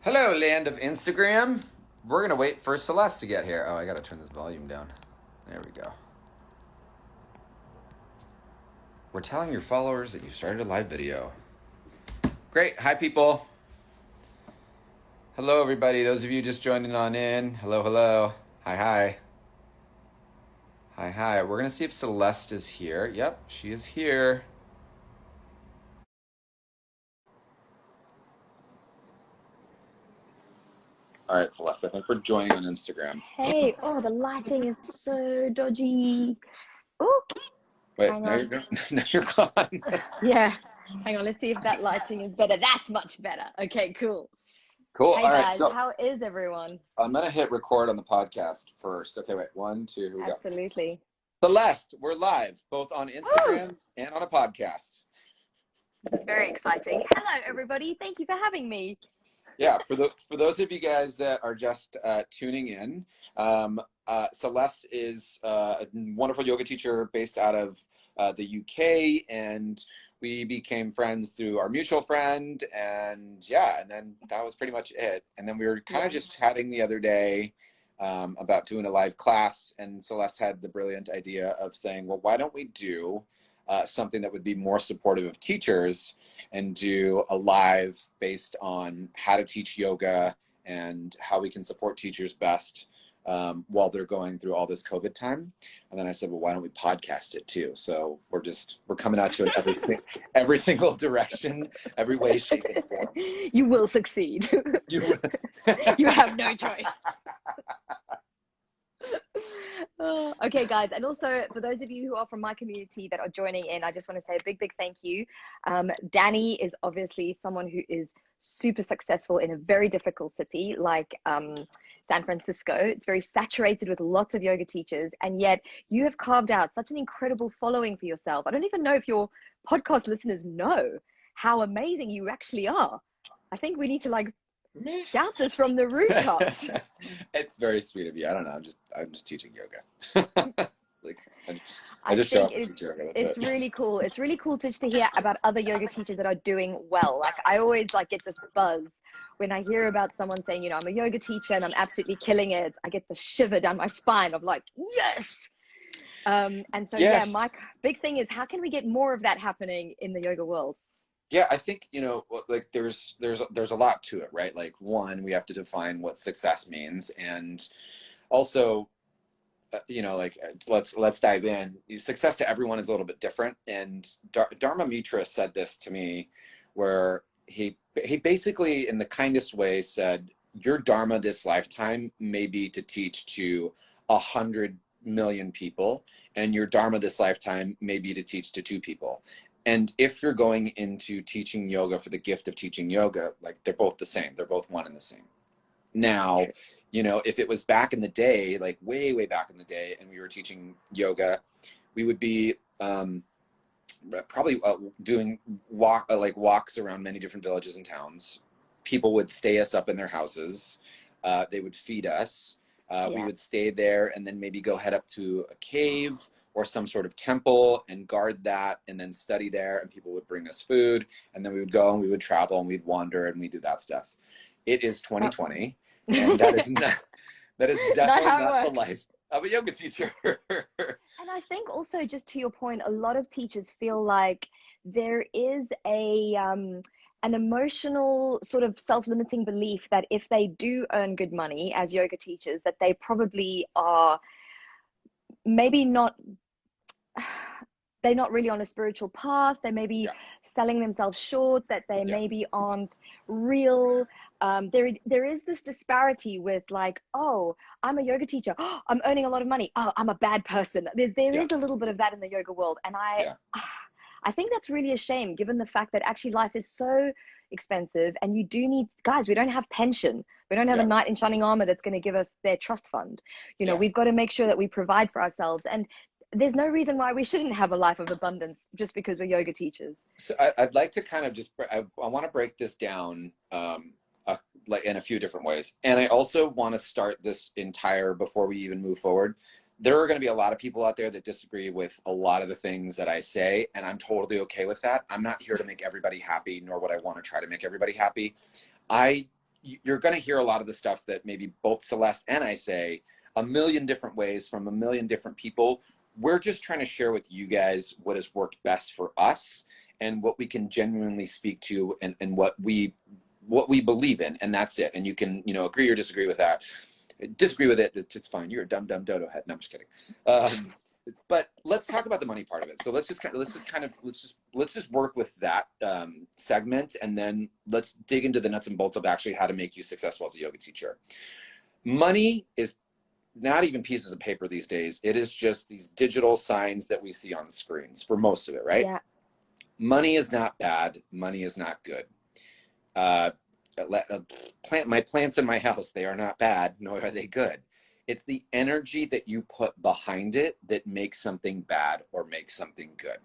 Hello, land of Instagram. We're going to wait for Celeste to get here. Oh, I got to turn this volume down. There we go. We're telling your followers that you started a live video. Great. Hi, people. Hello, everybody. Those of you just joining on in. Hello, hello. Hi, hi. Hi, hi. We're going to see if Celeste is here. Yep, she is here. All right, Celeste, I think we're joining on Instagram. Hey, oh, the lighting is so dodgy. Oh, Wait, hang now on. you're gone. Now you're gone. Yeah, hang on. Let's see if that lighting is better. That's much better. Okay, cool. Cool. Hey All right, guys, so how is everyone? I'm going to hit record on the podcast first. Okay, wait. 1, 2, here we go. Absolutely. Celeste, we're live, both on Oh, Instagram and on a podcast. this is very exciting. Hello, everybody. Thank you for having me. Yeah, for those of you guys that are just tuning in, Celeste is a wonderful yoga teacher based out of the UK, and we became friends through our mutual friend, and yeah, and then that was pretty much it. And then we were kind of Yeah. just chatting the other day about doing a live class, and Celeste had the brilliant idea of saying, well, why don't we do something that would be more supportive of teachers and do a live based on how to teach yoga and how we can support teachers best while they're going through all this COVID time. And then I said, well, why don't we podcast it too? So we're coming at you in every single direction, every way, shape, and form. You will succeed. You, You have no choice. Oh, okay, guys, and also for those of you who are from my community that are joining in, I just want to say a big, big thank you. Danny is obviously someone who is super successful in a very difficult city like San Francisco. It's very saturated with lots of yoga teachers, and yet you have carved out such an incredible following for yourself. I don't even know if your podcast listeners know how amazing you actually are. I think we need to like me? shout this from the rooftops. It's very sweet of you. I don't know. I'm just teaching yoga. Like I I just show think up and teach yoga. That's it's it. really cool. It's really cool just to hear about other yoga teachers that are doing well. Like I always like get this buzz when I hear about someone saying, you know, I'm a yoga teacher and I'm absolutely killing it. I get the shiver down my spine of like, yes. And so Yeah. yeah, my big thing is how can we get more of that happening in the yoga world? Yeah, I think, like there's a lot to it, right? Like one, we have to define what success means, and also, like let's dive in. Success to everyone is a little bit different, and Dharma Mitra said this to me, where he basically, in the kindest way, said, "Your dharma this lifetime may be to teach to 100 million people, and your dharma this lifetime may be to teach to 2 people." And if you're going into teaching yoga for the gift of teaching yoga, like they're both the same. They're both one and the same. Now, if it was back in the day, like way, way back in the day, and we were teaching yoga, we would be probably doing walks around many different villages and towns. People would stay us up in their houses. They would feed us. We Yeah. would stay there and then maybe go head up to a cave or some sort of temple and guard that and then study there, and people would bring us food, and then we would go and we would travel and we'd wander and we'd do that stuff. It is Not 2020, and that is not definitely how it not the works. life of a yoga teacher. And I think also, just to your point, a lot of teachers feel like there is an emotional sort of self-limiting belief that if they do earn good money as yoga teachers, that they probably are maybe not they're not really on a spiritual path. They may be Yeah, selling themselves short, that they yeah, maybe aren't real. There is this disparity with like, oh, I'm a yoga teacher. Oh, I'm earning a lot of money. Oh, I'm a bad person. There yeah, is a little bit of that in the yoga world. And yeah, I think that's really a shame, given the fact that actually life is so expensive and you do need, guys, we don't have pension. We don't have a yeah, knight in shining armor that's going to give us their trust fund. yeah. We've got to make sure that we provide for ourselves. And there's no reason why we shouldn't have a life of abundance just because we're yoga teachers. So I'd like to kind of I want to break this down like in a few different ways. And I also want to start this entire, before we even move forward, there are going to be a lot of people out there that disagree with a lot of the things that I say, and I'm totally okay with that. I'm not here to make everybody happy, nor would I want to try to make everybody happy. I you're going to hear a lot of the stuff that maybe both Celeste and I say a million different ways from a million different people. We're just trying to share with you guys what has worked best for us and what we can genuinely speak to, and what we believe in, and that's it. And you can, you know, agree or disagree with that. Disagree with it, it's fine. You're a dumb dodo head. No, I'm just kidding. But let's talk about the money part of it. So let's just work with that segment, and then let's dig into the nuts and bolts of actually how to make you successful as a yoga teacher. Money is not even pieces of paper these days. It is just these digital signs that we see on screens for most of it, right? Yeah. Money is not bad. Money is not good. My plants in my house, they are not bad, nor are they good. It's the energy that you put behind it that makes something bad or makes something good.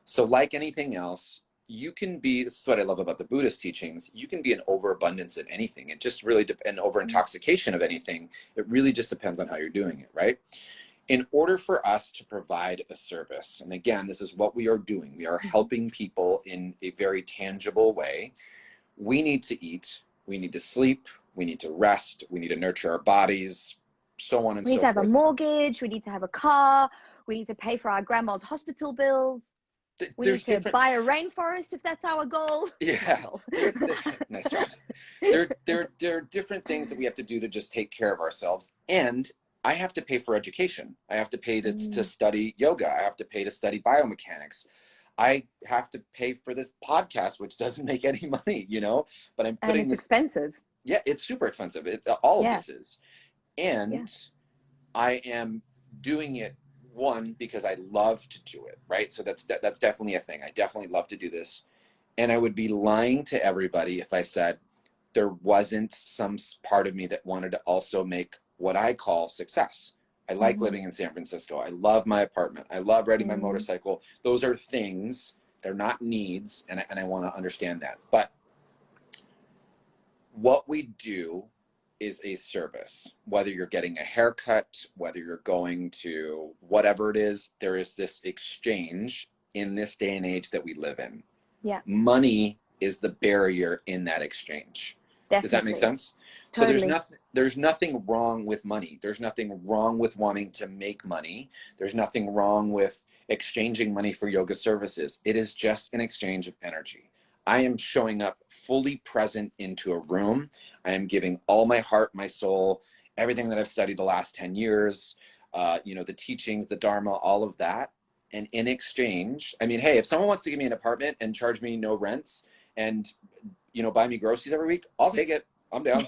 So like anything else, you can be, this is what I love about the Buddhist teachings, you can be an overabundance in anything. It just really, an over intoxication of anything. It really just depends on how you're doing it, right? In order for us to provide a service, and again, this is what we are doing. We are helping people in a very tangible way. We need to eat, we need to sleep, we need to rest, we need to nurture our bodies, so on and so forth. We need to have a mortgage, we need to have a car, we need to pay for our grandma's hospital bills. We need to buy a rainforest if that's our goal. Yeah, nice job. There are different things that we have to do to just take care of ourselves. And I have to pay for education. I have to pay to study yoga. I have to pay to study biomechanics. I have to pay for this podcast, which doesn't make any money, you know, but I'm putting this. Expensive. Yeah, it's super expensive. It's all of this is. And I am doing it, one, because I love to do it, right? So that's definitely a thing. I definitely love to do this. And I would be lying to everybody if I said there wasn't some part of me that wanted to also make what I call success. I like living in San Francisco. I love my apartment. I love riding my motorcycle. Those are things, they're not needs, and I want to understand that. But what we do is a service. Whether you're getting a haircut, whether you're going to whatever it is, there is this exchange in this day and age that we live in. Yeah. Money is the barrier in that exchange. Definitely. Does that make sense? Totally. So there's nothing wrong with money. There's nothing wrong with wanting to make money. There's nothing wrong with exchanging money for yoga services. It is just an exchange of energy. I am showing up fully present into a room. I am giving all my heart, my soul, everything that I've studied the last 10 years, you know, the teachings, the Dharma, all of that. And in exchange, I mean, hey, if someone wants to give me an apartment and charge me no rents and, you know, buy me groceries every week, I'll take it. I'm down.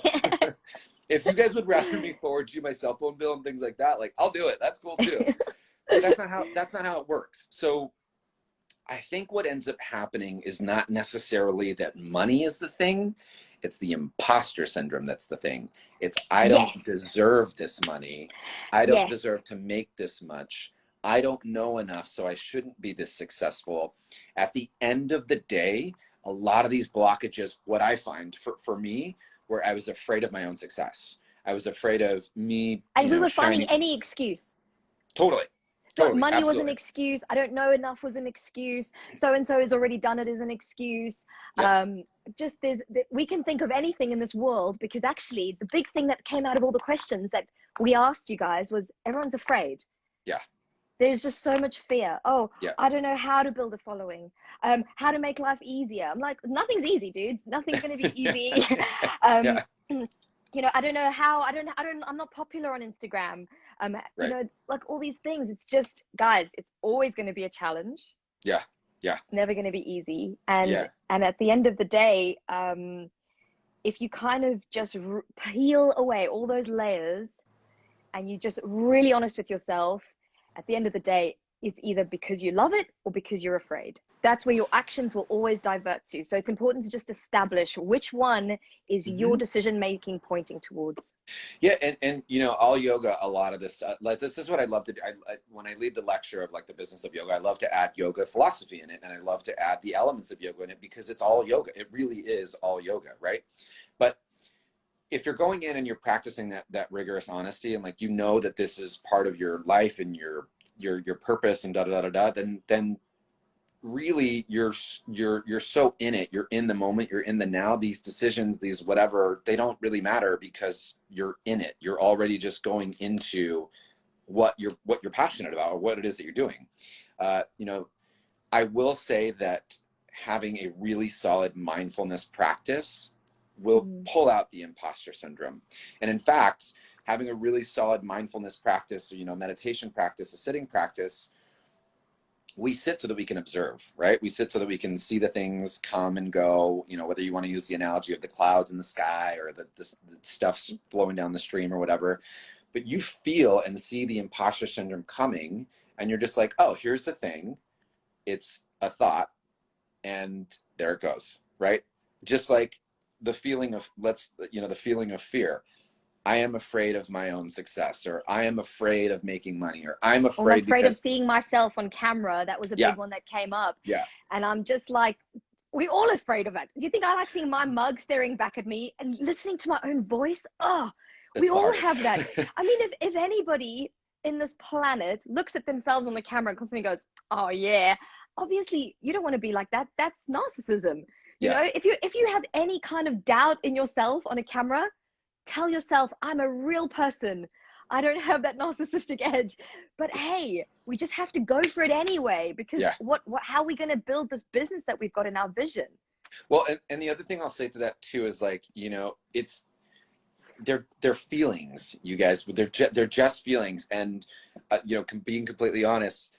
If you guys would rather me forward you my cell phone bill and things like that, like, I'll do it. That's cool too. But that's not how it works. So I think what ends up happening is not necessarily that money is the thing. It's the imposter syndrome that's the thing. It's, I don't deserve this money. I don't deserve to make this much. I don't know enough, so I shouldn't be this successful. At the end of the day, a lot of these blockages, what I find for me, where I was afraid of my own success. I was afraid of me. And we were finding any excuse. Totally. Money absolutely. was an excuse. I don't know enough was an excuse. So-and-so has already done it as an excuse. Yep. We can think of anything in this world, because actually the big thing that came out of all the questions that we asked you guys was everyone's afraid. Yeah. There's just so much fear. Oh, I don't know how to build a following. How to make life easier. I'm like, nothing's easy, dudes. Nothing's going to be easy. You know, I don't know how, I'm not popular on Instagram. You know, like all these things, it's just, guys, it's always going to be a challenge. Yeah. It's never going to be easy. And at the end of the day, if you kind of just peel away all those layers and you're just really honest with yourself, at the end of the day, it's either because you love it or because you're afraid. That's where your actions will always divert to. So it's important to just establish which one is your decision-making pointing towards. Yeah, and you know, all yoga, a lot of this, like this is what I love to do. When I lead the lecture of like the business of yoga, I love to add yoga philosophy in it, and I love to add the elements of yoga in it, because it's all yoga. It really is all yoga, right? But if you're going in and you're practicing that rigorous honesty, and like, you know that this is part of your life and your purpose and then really you're so in it, you're in the moment, you're in the now. These decisions, these whatever, they don't really matter because you're in it. You're already just going into what you're passionate about, or what it is that you're doing. You know, I will say that having a really solid mindfulness practice will pull out the imposter syndrome. And in fact, having a really solid mindfulness practice, or, you know, meditation practice, a sitting practice, we sit so that we can observe, right? We sit so that we can see the things come and go, you know, whether you want to use the analogy of the clouds in the sky, or the stuff flowing down the stream or whatever. But you feel and see the imposter syndrome coming, and you're just like, oh, here's the thing. It's a thought, and there it goes, right? Just like the feeling of, the feeling of fear. I am afraid of my own success, or I am afraid of making money, or I'm afraid of seeing myself on camera. That was a big one that came up. Yeah. And I'm just like, we all afraid of it. Do you think I like seeing my mug staring back at me and listening to my own voice? Oh, we all have that. I mean, if anybody in this planet looks at themselves on the camera and constantly goes, oh yeah, obviously you don't want to be like that. That's narcissism. You know, if you have any kind of doubt in yourself on a camera, tell yourself, I'm a real person. I don't have that narcissistic edge. But hey, we just have to go for it anyway, because how are we going to build this business that we've got in our vision? Well, and the other thing I'll say to that too is, like, you know, they're feelings, you guys. They're just feelings. And you know, being completely honest,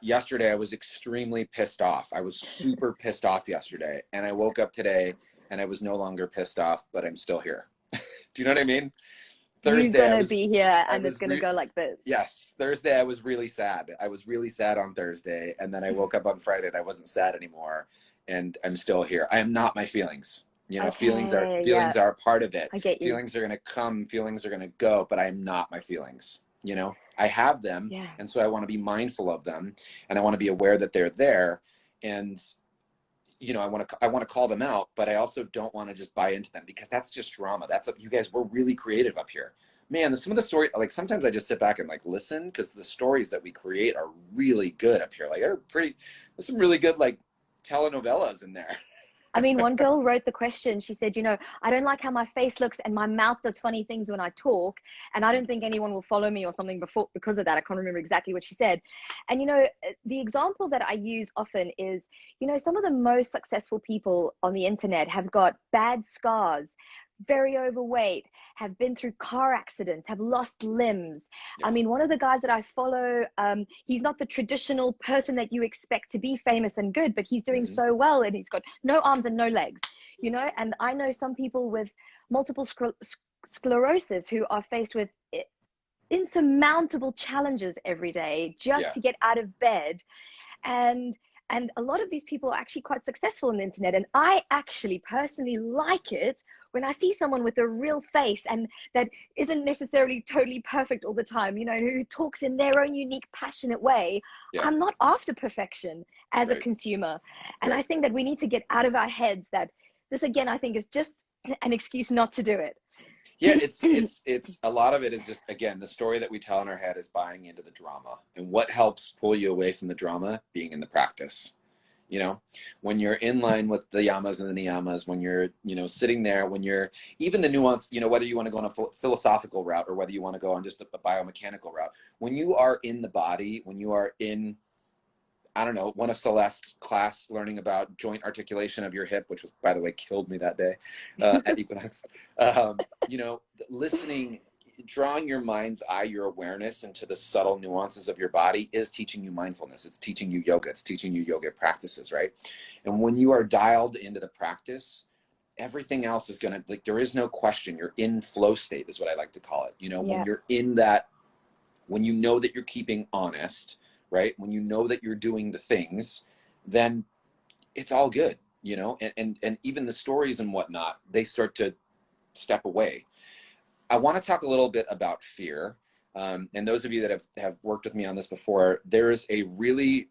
yesterday I was extremely pissed off. I was super pissed off yesterday, and I woke up today and I was no longer pissed off, but I'm still here. Do you know what I mean? Thursday, you're gonna be here, and it's gonna go like this. Yes, Thursday I was really sad. I was really sad on Thursday, and then I woke up on Friday and I wasn't sad anymore, and I'm still here. I am not my feelings. You know, feelings are a part of it. I get you. Feelings are gonna come, feelings are gonna go, but I am not my feelings. You know, I have them, and so I want to be mindful of them, and I want to be aware that they're there, and you know, I want to call them out, but I also don't want to just buy into them, because that's just drama. You guys, we're really creative up here, man. Some of the story, like, sometimes I just sit back and like listen, because the stories that we create are really good up here. Like, there's some really good like telenovelas in there. I mean, one girl wrote the question. She said, you know, I don't like how my face looks and my mouth does funny things when I talk, and I don't think anyone will follow me or something because of that. I can't remember exactly what she said. And, you know, the example that I use often is, you know, some of the most successful people on the internet have got bad scars, very overweight, have been through car accidents, have lost limbs. I mean, one of the guys that I follow, he's not the traditional person that you expect to be famous and good, but he's doing so well, and he's got no arms and no legs, you know. And I know some people with multiple sclerosis who are faced with insurmountable challenges every day just to get out of bed. And a lot of these people are actually quite successful on the internet. And I actually personally like it when I see someone with a real face, and that isn't necessarily totally perfect all the time, you know, who talks in their own unique, passionate way. I'm not after perfection as a consumer. And I think that we need to get out of our heads that this, again, I think is just an excuse not to do it. Yeah, it's a lot of it is just, again, the story that we tell in our head is buying into the drama. And what helps pull you away from the drama? Being in the practice. You know, when you're in line with the yamas and the niyamas, when you're, you know, sitting there, when you're even the nuance, you know, whether you want to go on a philosophical route or whether you want to go on just a biomechanical route, when you are in the body, when you are in, I don't know, one of Celeste's class learning about joint articulation of your hip, which was, by the way, killed me that day at Equinox. You know, listening, drawing your mind's eye, your awareness into the subtle nuances of your body is teaching you mindfulness. It's teaching you yoga. It's teaching you yoga practices, right? And when you are dialed into the practice, everything else is going to, like, there is no question. You're in flow state is what I like to call it. You know, when you're in that, when you know that you're keeping honest, right? When you know that you're doing the things, then it's all good, you know, and even the stories and whatnot, they start to step away. I want to talk a little bit about fear. And those of you that have worked with me on this before, there is a really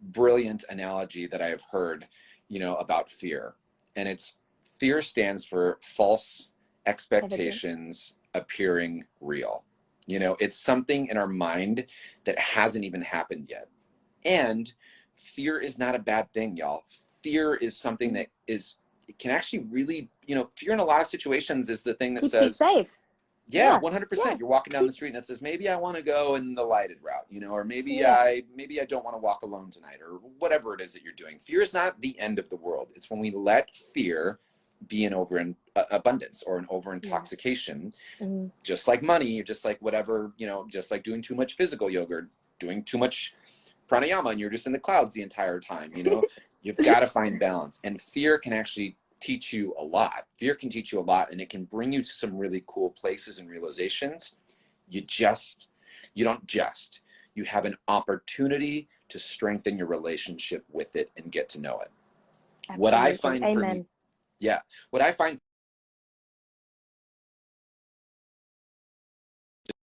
brilliant analogy that I have heard, you know, about fear. And it's, fear stands for false expectations appearing real. You know, it's something in our mind that hasn't even happened yet. And fear is not a bad thing, y'all. Fear is something that is, it can actually really, you know, fear in a lot of situations is the thing that Keeps you says, safe. yeah, Yeah. 100%. Yeah. You're walking down the street and it says, maybe I want to go in the lighted route, you know, or maybe Yeah. maybe I don't want to walk alone tonight, or whatever it is that you're doing. Fear is not the end of the world. It's when we let fear be an abundance or an over intoxication, just like money, or just like whatever, you know, just like doing too much physical yoga, or doing too much pranayama, and you're just in the clouds the entire time, you know. You've got to find balance, and fear can actually teach you a lot. Fear can teach you a lot, and it can bring you to some really cool places and realizations. You have an opportunity to strengthen your relationship with it and get to know it. Absolutely. What I find Amen. for me, what I find,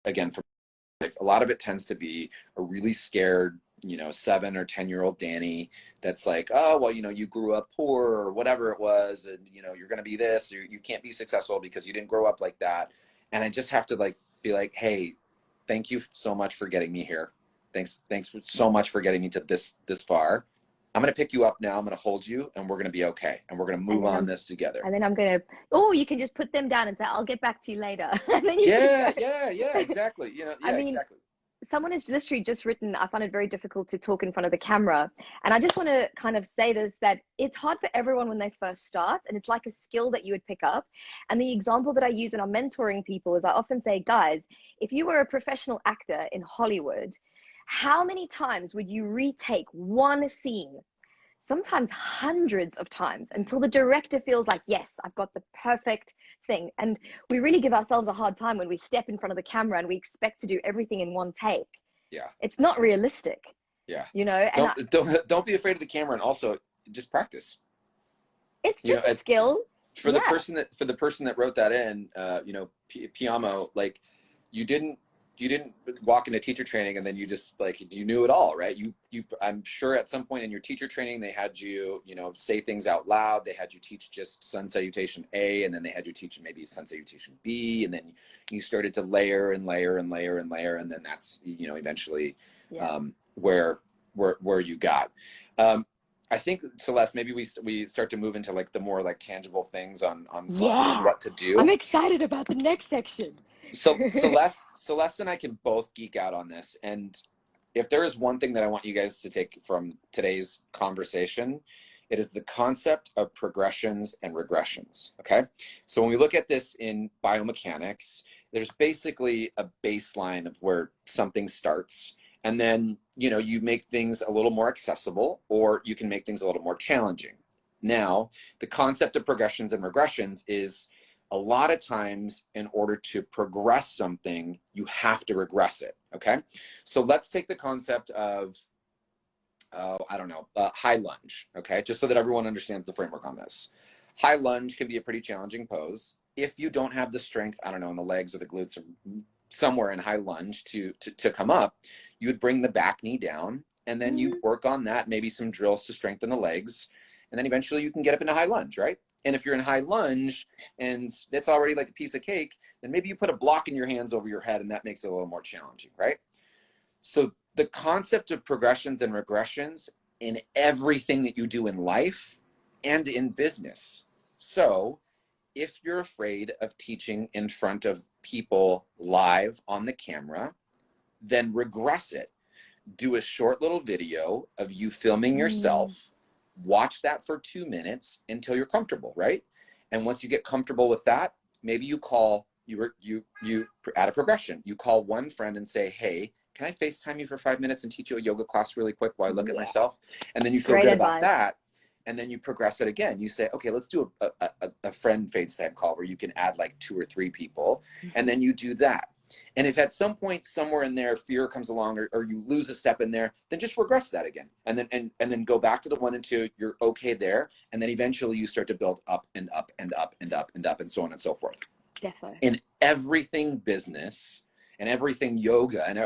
again, for life, a lot of it tends to be a really scared, you know, 7 or 10-year-old Danny that's like, oh, well, you know, you grew up poor or whatever it was, and, you know, you're going to be this, you can't be successful because you didn't grow up like that. And I just have to like be like, hey, thank you so much for getting me here. Thanks so much for getting me to this far. I'm going to pick you up now. I'm going to hold you, and we're going to be okay. And we're going to move on this together. And then I'm going to, you can just put them down and say, I'll get back to you later. And then you yeah, exactly. You know, I mean, exactly. Someone has literally just written, I find it very difficult to talk in front of the camera. And I just want to kind of say this, that it's hard for everyone when they first start. And it's like a skill that you would pick up. And the example that I use when I'm mentoring people is I often say, guys, if you were a professional actor in Hollywood, how many times would you retake one scene? Sometimes hundreds of times until the director feels like, yes, I've got the perfect thing. And we really give ourselves a hard time when we step in front of the camera and we expect to do everything in one take. Yeah. It's not realistic. Yeah. You know, and don't be afraid of the camera, and also just practice. It's just a skill. For the person that wrote that in, you know, Piamo, like you didn't walk into teacher training and then you just like, you knew it all, right? I'm sure at some point in your teacher training, they had you, you know, say things out loud. They had you teach just sun salutation A, and then they had you teach maybe sun salutation B. And then you started to layer and layer and layer and layer. And then that's, you know, eventually where you got. I think, Celeste, maybe we start to move into like the more like tangible things on what to do. I'm excited about the next section. So Celeste and I can both geek out on this. And if there is one thing that I want you guys to take from today's conversation, it is the concept of progressions and regressions, okay? So when we look at this in biomechanics, there's basically a baseline of where something starts. And then, you know, you make things a little more accessible, or you can make things a little more challenging. Now, the concept of progressions and regressions is, a lot of times in order to progress something, you have to regress it, okay? So let's take the concept of, high lunge, okay? Just so that everyone understands the framework on this. High lunge can be a pretty challenging pose. If you don't have the strength, I don't know, in the legs or the glutes or somewhere in high lunge to come up, you would bring the back knee down, and then you work on that, maybe some drills to strengthen the legs, and then eventually you can get up into high lunge, right? And if you're in high lunge and it's already like a piece of cake, then maybe you put a block in your hands over your head, and that makes it a little more challenging, right? So the concept of progressions and regressions in everything that you do in life and in business. So if you're afraid of teaching in front of people live on the camera, then regress it. Do a short little video of you filming yourself. Watch that for 2 minutes until you're comfortable, right? And once you get comfortable with that, maybe you add a progression. You call one friend and say, hey, can I FaceTime you for 5 minutes and teach you a yoga class really quick while I look at myself? And then you feel good about that. And then you progress it again. You say, okay, let's do a friend FaceTime call where you can add like 2 or 3 people. And then you do that. And if at some point somewhere in there fear comes along, or you lose a step in there, then just regress that again. And then go back to the 1 and 2. You're okay there. And then eventually you start to build up and up and up and up and up and so on and so forth. Definitely. In everything business and everything yoga, and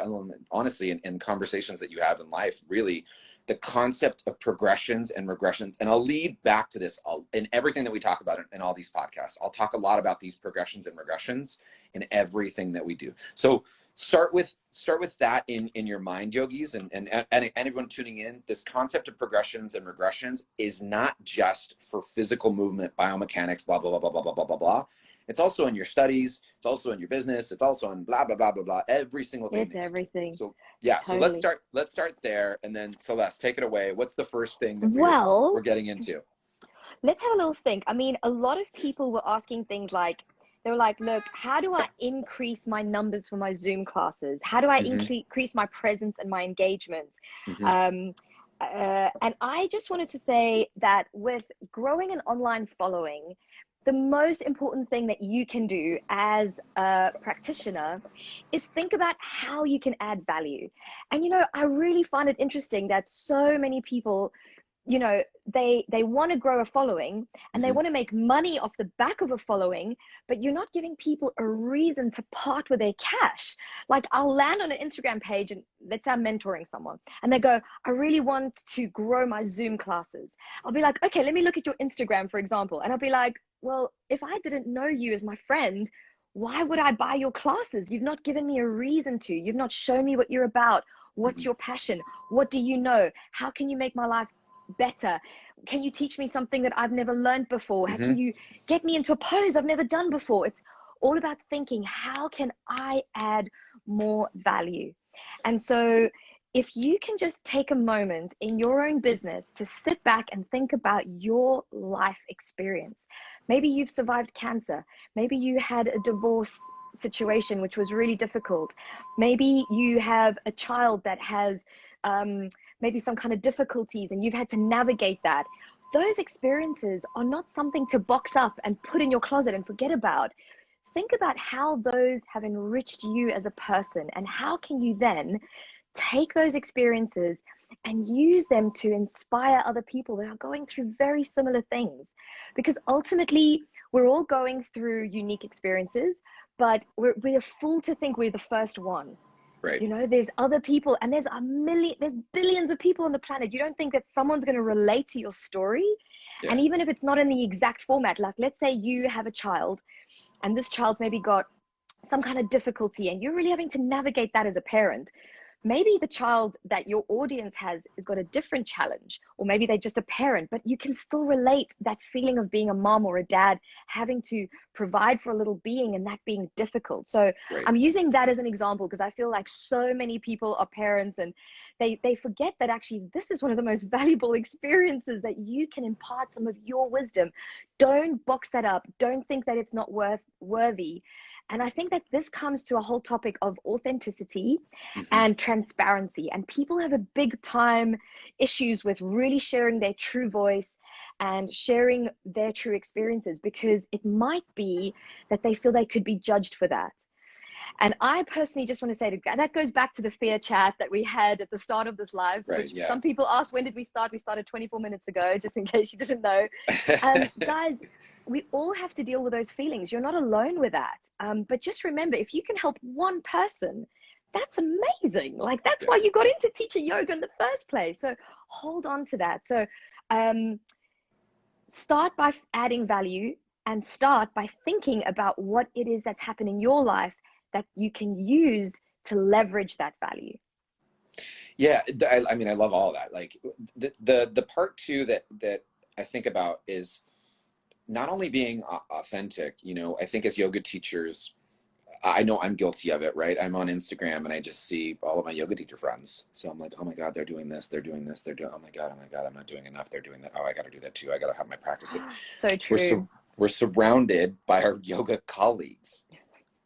honestly, in conversations that you have in life, really, the concept of progressions and regressions, and I'll lead back to this in everything that we talk about in all these podcasts. I'll talk a lot about these progressions and regressions in everything that we do. So start with that in your mind, yogis, and anyone tuning in. This concept of progressions and regressions is not just for physical movement, biomechanics, blah, blah, blah, blah, blah, blah, blah, blah, blah. It's also in your studies. It's also in your business. It's also in blah, blah, blah, blah, blah, every single thing. It's everything. So yeah, Totally. so let's start there. And then Celeste, take it away. What's the first thing that we're getting into? Let's have a little think. I mean, a lot of people were asking things like, they were like, look, how do I increase my numbers for my Zoom classes? How do I increase my presence and my engagement? And I just wanted to say that with growing an online following, the most important thing that you can do as a practitioner is think about how you can add value. And, you know, I really find it interesting that so many people, you know, they want to grow a following and they want to make money off the back of a following, but you're not giving people a reason to part with their cash. Like, I'll land on an Instagram page and let's say I'm mentoring someone and they go, I really want to grow my Zoom classes. I'll be like, okay, let me look at your Instagram, for example. And I'll be like, well, if I didn't know you as my friend, why would I buy your classes? You've not given me a reason to. You've not shown me what you're about. What's your passion? What do you know? How can you make my life better? Can you teach me something that I've never learned before? How can you get me into a pose I've never done before? It's all about thinking, how can I add more value? And so if you can just take a moment in your own business to sit back and think about your life experience. Maybe you've survived cancer. Maybe you had a divorce situation which was really difficult. Maybe you have a child that has maybe some kind of difficulties and you've had to navigate that. Those experiences are not something to box up and put in your closet and forget about. Think about how those have enriched you as a person, and how can you then take those experiences and use them to inspire other people that are going through very similar things. Because ultimately, we're all going through unique experiences, but we're a fool to think we're the first one. Right. You know, there's other people, and there's billions of people on the planet. You don't think that someone's going to relate to your story? Yeah. And even if it's not in the exact format, like let's say you have a child and this child's maybe got some kind of difficulty and you're really having to navigate that as a parent. Maybe the child that your audience has got a different challenge, or maybe they're just a parent, but you can still relate that feeling of being a mom or a dad, having to provide for a little being and that being difficult. So I'm using that as an example because I feel like so many people are parents and they forget that actually this is one of the most valuable experiences, that you can impart some of your wisdom. Don't box that up. Don't think that it's not worthy. And I think that this comes to a whole topic of authenticity and transparency. And people have a big time issues with really sharing their true voice and sharing their true experiences, because it might be that they feel they could be judged for that. And I personally just want to say that goes back to the fear chat that we had at the start of this live, which some people asked, when did we start? We started 24 minutes ago, just in case you didn't know. Guys, we all have to deal with those feelings. You're not alone with that. But just remember, if you can help one person, that's amazing. Like, that's why you got into teaching yoga in the first place. So hold on to that. So start by adding value, and start by thinking about what it is that's happened in your life that you can use to leverage that value. Yeah, I mean, I love all that. Like the part too that I think about is not only being authentic. You know, I think as yoga teachers, I know I'm guilty of it, right? I'm on Instagram and I just see all of my yoga teacher friends. So I'm like, oh my God, they're doing this, they're doing this, oh my God, I'm not doing enough, they're doing that. Oh, I got to do that too. I got to have my practice. So true. We're surrounded by our yoga colleagues.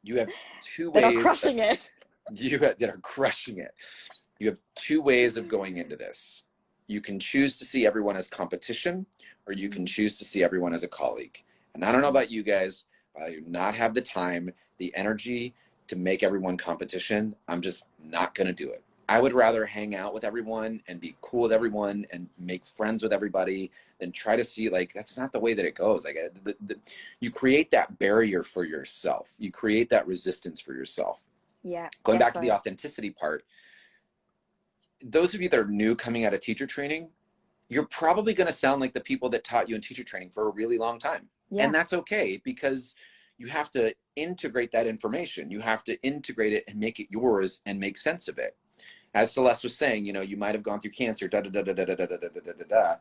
You have two ways that are crushing it. That are crushing it. You have two ways of going into this. You can choose to see everyone as competition, or you can choose to see everyone as a colleague. And I don't know about you guys, but I do not have the time, the energy to make everyone competition. I'm just not going to do it. I would rather hang out with everyone and be cool with everyone and make friends with everybody than try to see, like, that's not the way that it goes. Like, you create that barrier for yourself. You create that resistance for yourself. Yeah. Going back to the authenticity part, those of you that are new coming out of teacher training, you're probably going to sound like the people that taught you in teacher training for a really long time. Yeah. And that's okay, because you have to integrate that information. You have to integrate it and make it yours and make sense of it. As Celeste was saying, you know, you might have gone through cancer, da da da da da da da da da da da.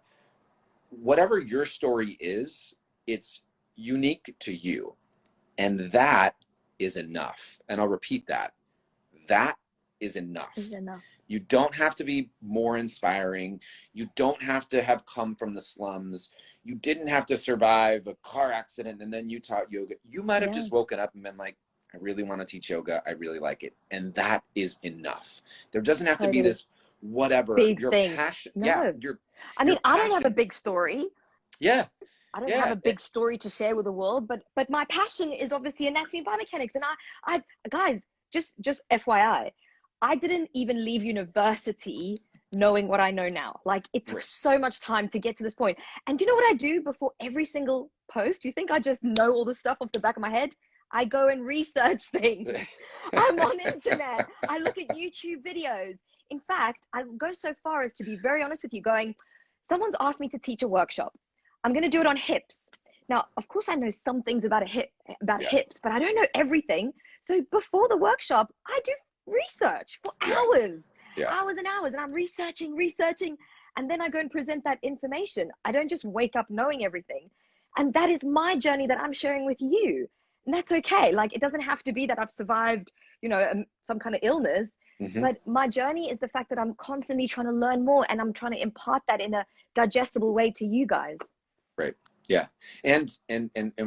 Whatever your story is, it's unique to you. And that is enough. And I'll repeat that. That is enough. Is enough. You don't have to be more inspiring. You don't have to have come from the slums. You didn't have to survive a car accident and then you taught yoga. You might have just woken up and been like, I really want to teach yoga. I really like it. And that is enough. There doesn't have to be this whatever. Big your thing. passion. No. Yeah. I mean, I don't have a big story. Yeah. I don't have a big story to share with the world, but my passion is obviously anatomy and biomechanics. And I guys, just FYI, I didn't even leave university knowing what I know now. Like, it took so much time to get to this point. And do you know what I do before every single post? You think I just know all the stuff off the back of my head? I go and research things. I'm on internet. I look at YouTube videos. In fact, I go so far as to be very honest with you, going, someone's asked me to teach a workshop. I'm going to do it on hips. Now, of course, I know some things about hips, but I don't know everything. So before the workshop, I do research for hours, hours and hours. And I'm researching. And then I go and present that information. I don't just wake up knowing everything. And that is my journey that I'm sharing with you. And that's okay. Like, it doesn't have to be that I've survived, you know, some kind of illness. But my journey is the fact that I'm constantly trying to learn more, and I'm trying to impart that in a digestible way to you guys. Right. Yeah. And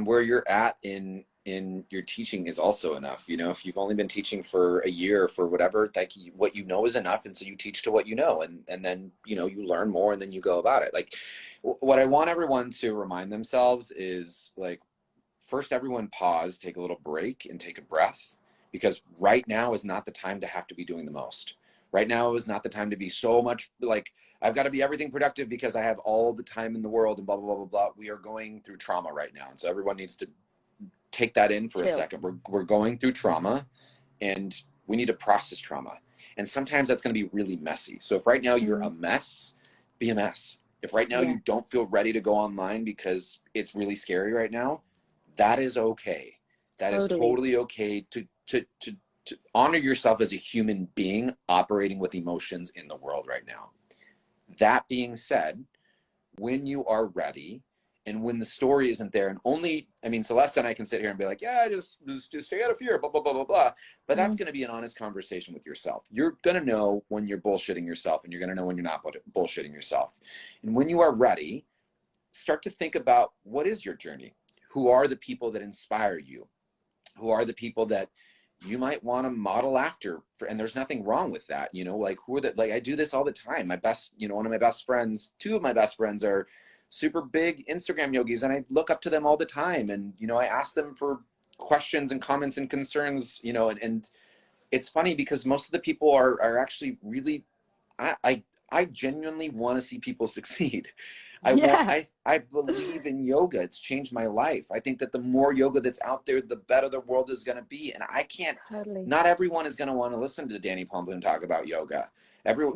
where you're at in your teaching is also enough. You know, if you've only been teaching for a year or for whatever, like, what you know is enough. And so you teach to what you know, and then, you know, you learn more and then you go about it. Like, what I want everyone to remind themselves is, like, first, everyone pause, take a little break and take a breath, because right now is not the time to have to be doing the most. Right now is not the time to be so much like, I've got to be everything productive because I have all the time in the world and blah, blah, blah, blah, blah. We are going through trauma right now. And so everyone needs to take that in for a second. We're going through trauma, and we need to process trauma. And sometimes that's going to be really messy. So if right now you're a mess, be a mess. If right now you don't feel ready to go online because it's really scary right now, that is okay. That is totally okay to honor yourself as a human being operating with emotions in the world right now. That being said, when you are ready and when the story isn't there, and only, I mean, Celeste and I can sit here and be like, yeah, just stay out of fear, blah, blah, blah, blah, blah. But that's going to be an honest conversation with yourself. You're going to know when you're bullshitting yourself, and you're going to know when you're not bullshitting yourself. And when you are ready, start to think about, what is your journey? Who are the people that inspire you? Who are the people that you might want to model after? And there's nothing wrong with that. You know, like, who are the, like, I do this all the time. My best, you know, one of my best friends, two of my best friends are super big Instagram yogis, and I look up to them all the time. And, you know, I ask them for questions and comments and concerns, you know, and it's funny because most of the people are actually really, I genuinely want to see people succeed. I believe in yoga. It's changed my life. I think that the more yoga that's out there, the better the world is going to be. And I can't, not everyone is going to want to listen to Danni Pomplun talk about yoga.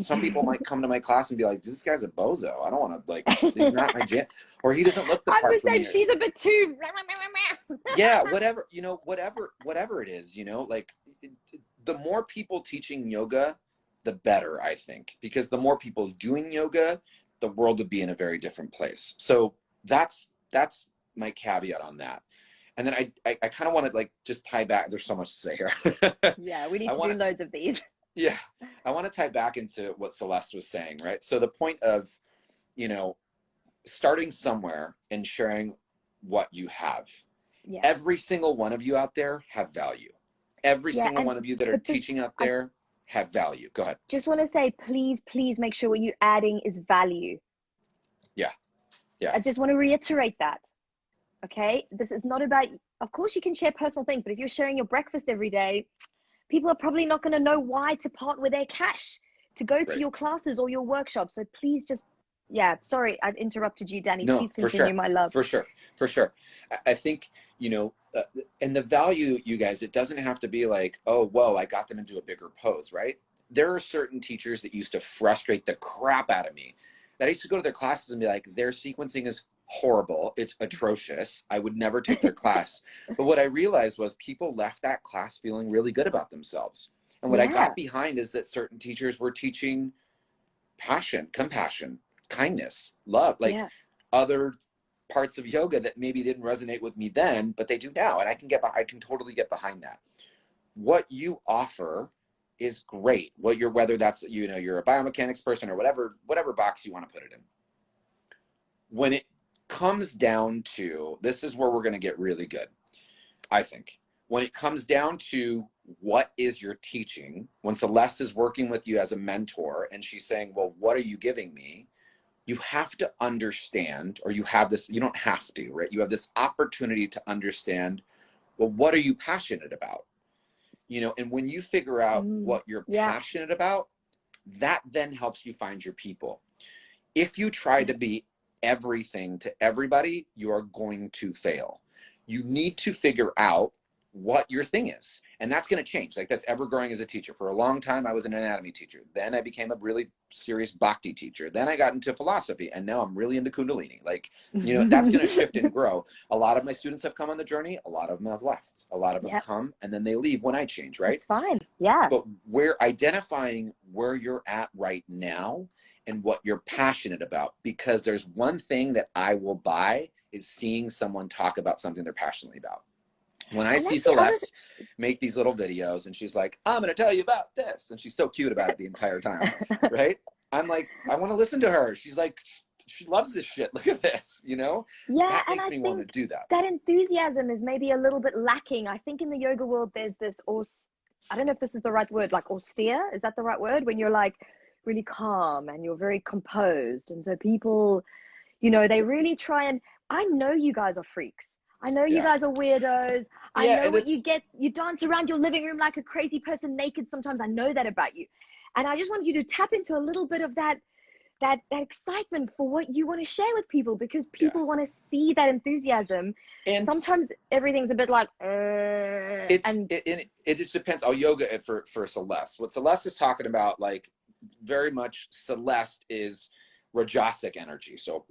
Some people might come to my class and be like, this guy's a bozo. I don't want to, like, he's not my jam, or he doesn't look the part I'm for me. she's a bit too. Yeah, whatever, you know, whatever it is, you know, like, the more people teaching yoga, the better, I think, because the more people doing yoga, the world would be in a very different place. So that's my caveat on that. And then I kind of want to, like, just tie back. There's so much to say here. Yeah, we need to do loads of these. Yeah, I want to tie back into what Celeste was saying, right? So the point of, you know, starting somewhere and sharing what you have. Yeah. Every single one of you out there have value. Every single one of you that are teaching out there have value. Go ahead. Just want to say, please make sure what you're adding is value. Yeah. Yeah. I just want to reiterate that. Okay. This is not about, of course you can share personal things, but if you're sharing your breakfast every day, people are probably not going to know why to part with their cash to go to your classes or your workshops. So please just, sorry, I interrupted you, Danny. No, please continue, my love. For sure. I think, you know, and the value, you guys, it doesn't have to be like, oh, whoa, I got them into a bigger pose, right? There are certain teachers that used to frustrate the crap out of me, that I used to go to their classes and be like, their sequencing is horrible. It's atrocious. I would never take their class. But what I realized was people left that class feeling really good about themselves. And what I got behind is that certain teachers were teaching passion, compassion, kindness, love, like other parts of yoga that maybe didn't resonate with me then, but they do now. And I can totally get behind that. What you offer is great. Whether that's, you know, you're a biomechanics person or whatever box you want to put it in. When it comes down to, this is where we're going to get really good, I think. When it comes down to what is your teaching, when Celeste is working with you as a mentor and she's saying, well, what are you giving me? You have to understand, or you don't have to, right? You have this opportunity to understand, well, what are you passionate about? You know, and when you figure out what you're passionate about, that then helps you find your people. If you try to be everything to everybody, you are going to fail. You need to figure out what your thing is. And that's going to change. Like, that's ever growing as a teacher. For a long time, I was an anatomy teacher. Then I became a really serious bhakti teacher. Then I got into philosophy, and now I'm really into Kundalini. Like, you know, that's going to shift and grow. A lot of my students have come on the journey. A lot of them have left. A lot of them come and then they leave when I change, right? It's fine. Yeah. But we're identifying where you're at right now and what you're passionate about, because there's one thing that I will buy is seeing someone talk about something they're passionately about. When I see Celeste make these little videos and she's like, I'm going to tell you about this. And she's so cute about it the entire time, right? I'm like, I want to listen to her. She's like, she loves this shit. Look at this, you know? Yeah, that and makes I me think want to do that. that enthusiasm is maybe a little bit lacking. I think in the yoga world, there's this, I don't know if this is the right word, like austere. Is that the right word? When you're like really calm and you're very composed. And so people, you know, they really try and, I know you guys are freaks. I know you guys are weirdos. I know what you get. You dance around your living room like a crazy person naked sometimes. I know that about you. And I just want you to tap into a little bit of that excitement for what you want to share with people, because people want to see that enthusiasm. And sometimes everything's a bit like, it just depends. I'll yoga it for Celeste. What Celeste is talking about, like, very much Celeste is Rajasic energy. So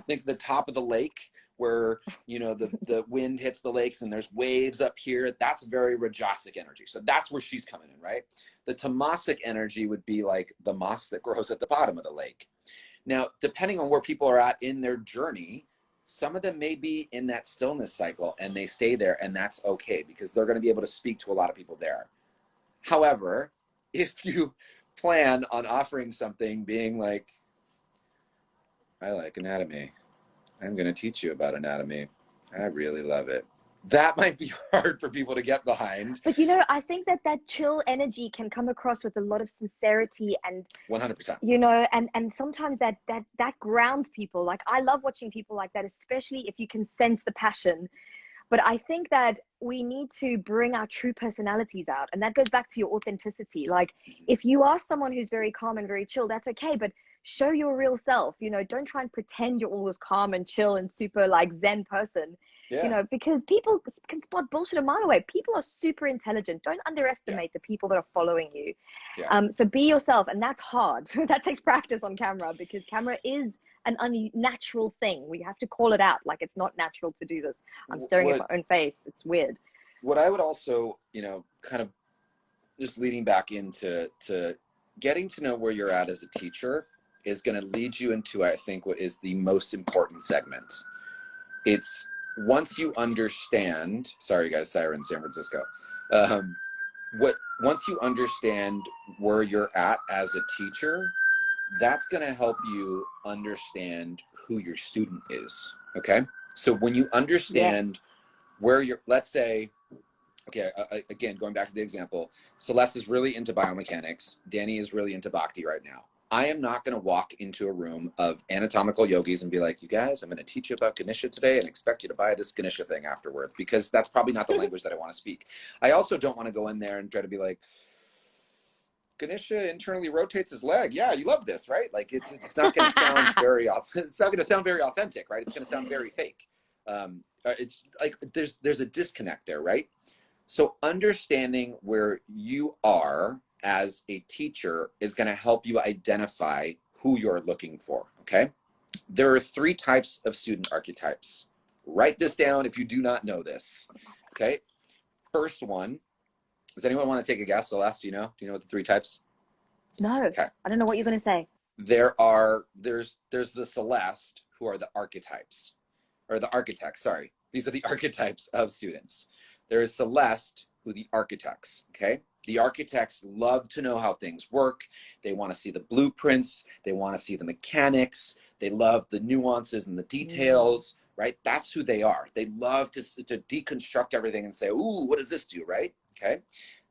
think the top of the lake where, you know, the wind hits the lakes and there's waves up here. That's very Rajasic energy. So that's where she's coming in, right? The Tamasic energy would be like the moss that grows at the bottom of the lake. Now, depending on where people are at in their journey, some of them may be in that stillness cycle and they stay there, and that's okay because they're going to be able to speak to a lot of people there. However, if you plan on offering something being like, I like anatomy, I'm going to teach you about anatomy, I really love it, that might be hard for people to get behind. But, you know, I think that chill energy can come across with a lot of sincerity and 100%. You know, and sometimes that grounds people. Like, I love watching people like that, especially if you can sense the passion. But I think that we need to bring our true personalities out. And that goes back to your authenticity. Like, if you are someone who's very calm and very chill, that's okay. But show your real self, you know, don't try and pretend you're always calm and chill and super like Zen person, you know, because people can spot bullshit a mile away. People are super intelligent. Don't underestimate the people that are following you. So be yourself. And that's hard. That takes practice on camera, because camera is an unnatural thing. We have to call it out. Like, it's not natural to do this. I'm staring at my own face. It's weird. What I would also, you know, kind of just leading back into getting to know where you're at as a teacher is going to lead you into, I think, what is the most important segment. It's once you understand, sorry guys, siren San Francisco. Once you understand where you're at as a teacher, that's going to help you understand who your student is. Okay. So when you understand where you're, let's say, okay, again, going back to the example, Celeste is really into biomechanics. Danny is really into bhakti right now. I am not going to walk into a room of anatomical yogis and be like, you guys, I'm going to teach you about Ganesha today and expect you to buy this Ganesha thing afterwards, because that's probably not the language that I want to speak. I also don't want to go in there and try to be like, Ganesha internally rotates his leg. Yeah, you love this, right? Like, it's not going to sound very it's not going to sound very authentic, right? It's going to sound very fake. It's like there's a disconnect there, right? So understanding where you are as a teacher is going to help you identify who you're looking for, okay? There are 3 types of student archetypes. Write this down if you do not know this. Okay. First one, does anyone want to take a guess? Celeste, do you know? Do you know what the 3 types? No, Okay. I don't know what you're going to say. There's the Celeste, who are the archetypes, or the architects, sorry. These are the archetypes of students. There is Celeste, who are the architects, okay? The architects love to know how things work. They want to see the blueprints. They want to see the mechanics. They love the nuances and the details, right? That's who they are. They love to deconstruct everything and say, ooh, what does this do, right? Okay.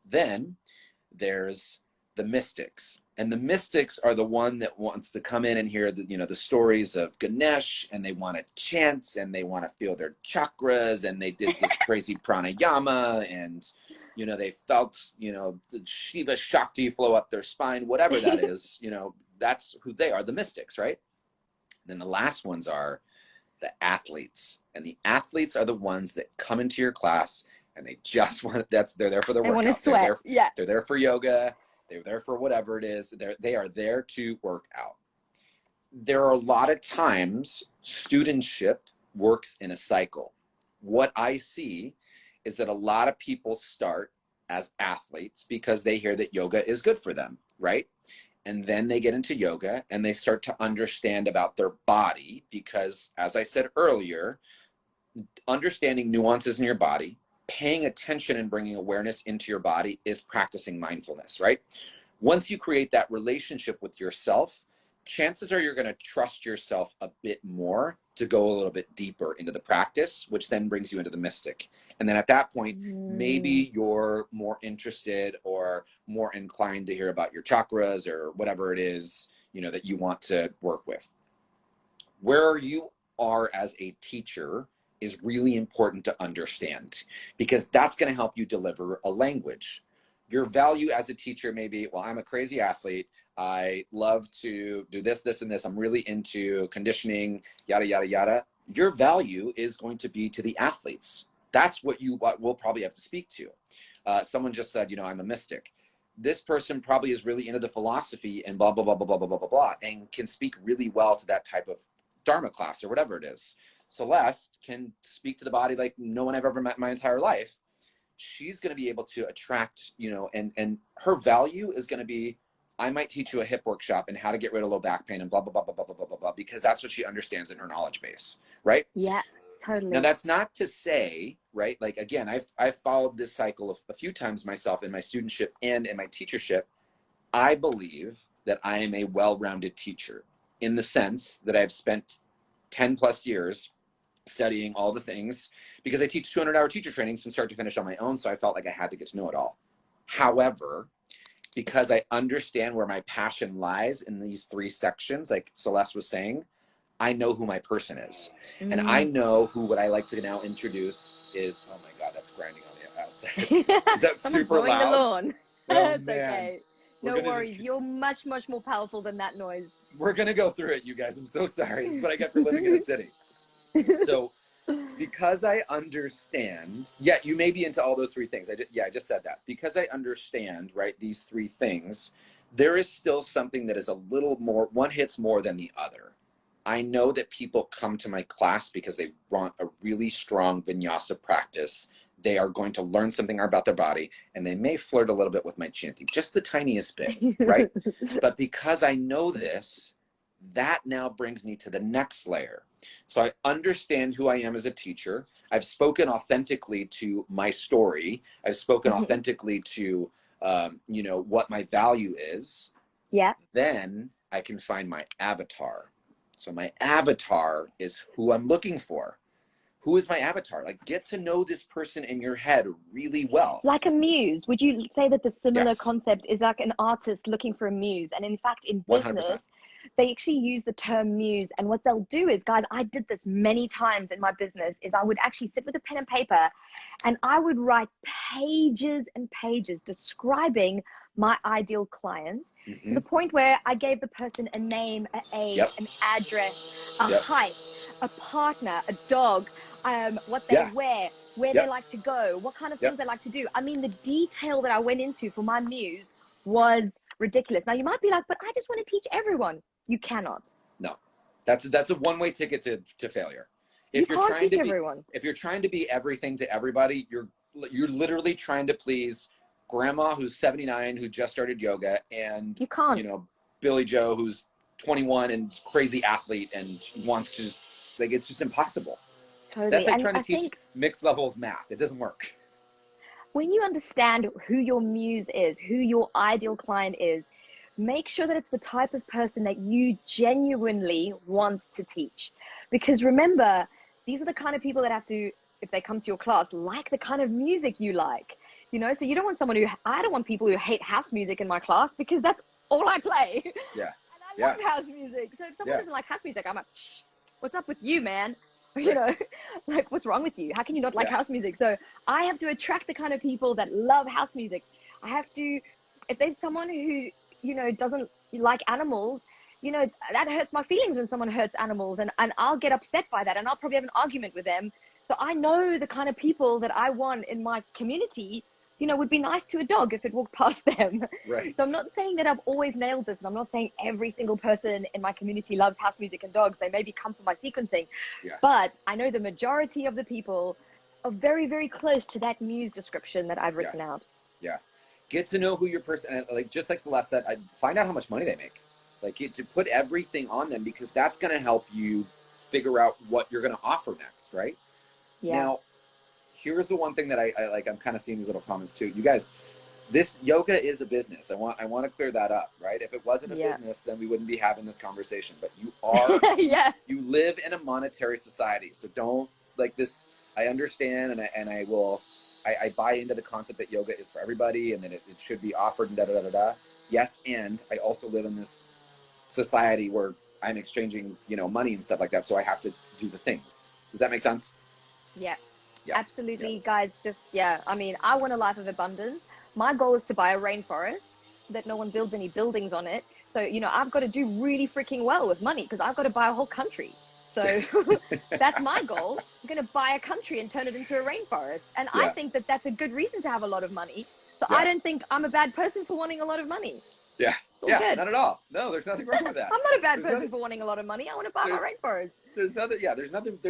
Then there's the mystics. And the mystics are the one that wants to come in and hear the, the stories of Ganesh, and they want to chant, and they want to feel their chakras, and they did this crazy pranayama, and they felt the Shiva Shakti flow up their spine, whatever that is. That's who they are, the mystics, right? And then the last ones are the athletes, and the athletes are the ones that come into your class and they just want they're there for their workout. They want to sweat. They're there for yoga. They're there for whatever it is. They are there to work out. There are a lot of times studentship works in a cycle. What I see is that a lot of people start as athletes because they hear that yoga is good for them, right? And then they get into yoga and they start to understand about their body because, as I said earlier, understanding nuances in your body, paying attention and bringing awareness into your body is practicing mindfulness, right? Once you create that relationship with yourself, chances are you're going to trust yourself a bit more to go a little bit deeper into the practice, which then brings you into the mystic. And then at that point, maybe you're more interested or more inclined to hear about your chakras or whatever it is, that you want to work with. Where you are as a teacher is really important to understand because that's going to help you deliver a language. Your value as a teacher may be, well, I'm a crazy athlete. I love to do this, this, and this. I'm really into conditioning, yada, yada, yada. Your value is going to be to the athletes. That's what we'll probably have to speak to. Someone just said, I'm a mystic. This person probably is really into the philosophy and blah, blah, blah, blah, blah, blah, blah, blah, blah, and can speak really well to that type of Dharma class or whatever it is. Celeste can speak to the body like no one I've ever met in my entire life. She's going to be able to attract, and her value is going to be, I might teach you a hip workshop and how to get rid of low back pain and blah, blah, blah, blah, blah, blah, blah, blah, blah, because that's what she understands in her knowledge base, right? Yeah, totally. Now, that's not to say, right, like, again, I've followed this cycle a few times myself in my studentship and in my teachership. I believe that I am a well-rounded teacher in the sense that I've spent 10 plus years studying all the things because I teach 200-hour teacher trainings from start to finish on my own. So I felt like I had to get to know it all. However, because I understand where my passion lies in these 3 sections, like Celeste was saying, I know who my person is. And I know who what I like to now introduce is, oh my God, that's grinding on the outside. Is that super loud? The lawn. Oh, It's man. okay. No worries. You're much, much more powerful than that noise. We're going to go through it, you guys. I'm so sorry. This is what I get for living in a city. So because I understand, you may be into all those 3 things. I just said that. Because I understand, right, these 3 things, there is still something that is a little more, one hits more than the other. I know that people come to my class because they want a really strong vinyasa practice. They are going to learn something about their body, and they may flirt a little bit with my chanting, just the tiniest bit, right? But because I know this, that now brings me to the next layer. So I understand who I am as a teacher. I've spoken authentically to my story. I've spoken authentically to, what my value is. Yeah. Then I can find my avatar. So my avatar is who I'm looking for. Who is my avatar? Like, get to know this person in your head really well. Like a muse. Would you say that the similar Yes. concept is like an artist looking for a muse? And in fact, in 100%. business, they actually use the term muse. And what they'll do is, guys, I did this many times in my business, is I would actually sit with a pen and paper and I would write pages and pages describing my ideal client to the point where I gave the person a name, an age, an address, a height, a partner, a dog, what they wear, where they like to go, what kind of things they like to do. I mean, the detail that I went into for my muse was ridiculous. Now, you might be like, but I just want to teach everyone. You cannot. No. That's a one-way ticket to failure. If you can't teach everyone. If you're trying to be everything to everybody, you're literally trying to please grandma who's 79 who just started yoga, and you can't. You know, Billy Joe who's 21 and crazy athlete and wants to just, like, it's just impossible. Totally. That's like and trying to I teach think mixed levels math. It doesn't work. when you understand who your muse is, who your ideal client is, make sure that it's the type of person that you genuinely want to teach. Because remember, these are the kind of people that have to, if they come to your class, like the kind of music you like. You know, so you don't want someone who, I don't want people who hate house music in my class, because that's all I play. Yeah. And I love house music. So if someone doesn't like house music, I'm like, shh, what's up with you, man? You know, like, what's wrong with you? How can you not like house music? So I have to attract the kind of people that love house music. I have to, if there's someone who, you know, doesn't like animals, you know, that hurts my feelings when someone hurts animals, and I'll get upset by that, and I'll probably have an argument with them. So I know the kind of people that I want in my community, you know, would be nice to a dog if it walked past them. Right. So I'm not saying that I've always nailed this, and I'm not saying every single person in my community loves house music and dogs. They maybe come from my sequencing, but I know the majority of the people are very, very close to that muse description that I've written out. Yeah. Get to know who your person, like, just like Celeste said, find out how much money they make. Like, to put everything on them, because that's going to help you figure out what you're going to offer next, right? Yeah. Now, here's the one thing that I like. I'm kind of seeing these little comments too. You guys, this yoga is a business. I want to clear that up, right? If it wasn't a business, then we wouldn't be having this conversation. But you are, you live in a monetary society, so don't, like, this. I understand, and I will. I buy into the concept that yoga is for everybody, and that it should be offered, and da-da-da-da-da. Yes, and I also live in this society where I'm exchanging, you know, money and stuff like that, so I have to do the things. Does that make sense? Yeah, absolutely, guys. Just, I mean, I want a life of abundance. My goal is to buy a rainforest so that no one builds any buildings on it. So, you know, I've got to do really freaking well with money, because I've got to buy a whole country. So that's my goal. I'm going to buy a country and turn it into a rainforest. And I think that that's a good reason to have a lot of money. So I don't think I'm a bad person for wanting a lot of money. Yeah, good. Not at all. No, there's nothing wrong with that. I'm not a bad person for wanting a lot of money. I want to buy my rainforest. There's